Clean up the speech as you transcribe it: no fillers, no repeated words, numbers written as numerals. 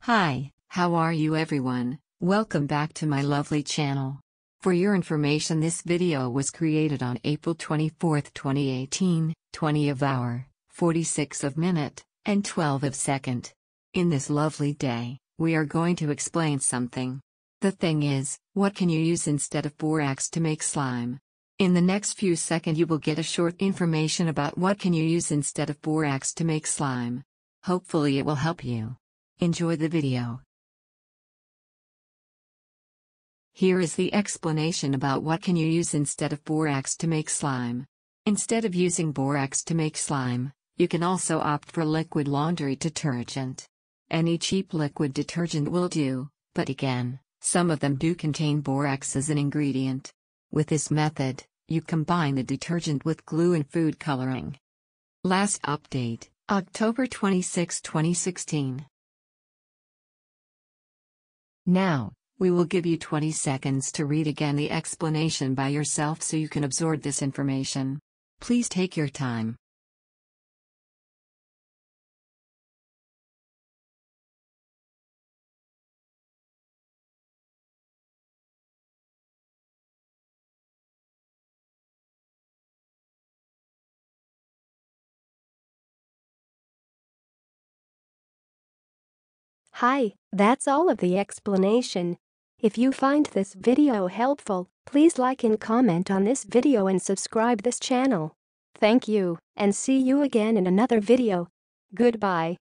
Hi, how are you everyone? Welcome back to my lovely channel. For your information, this video was created on April 24, 2018, 20 of hour, 46 of minute, and 12 of second. In this lovely day, we are going to explain something. The thing is, what can you use instead of borax to make slime? In the next few seconds you will get a short information about what can you use instead of borax to make slime. Hopefully it will help you. Enjoy the video. Here is the explanation about what can you use instead of borax to make slime. Instead of using borax to make slime, you can also opt for liquid laundry detergent. Any cheap liquid detergent will do, but again, some of them do contain borax as an ingredient. With this method, you combine the detergent with glue and food coloring. Last update, October 26, 2016. Now, we will give you 20 seconds to read again the explanation by yourself so you can absorb this information. Please take your time. Hi, that's all of the explanation. If you find this video helpful, please like and comment on this video and subscribe this channel. Thank you, and see you again in another video. Goodbye.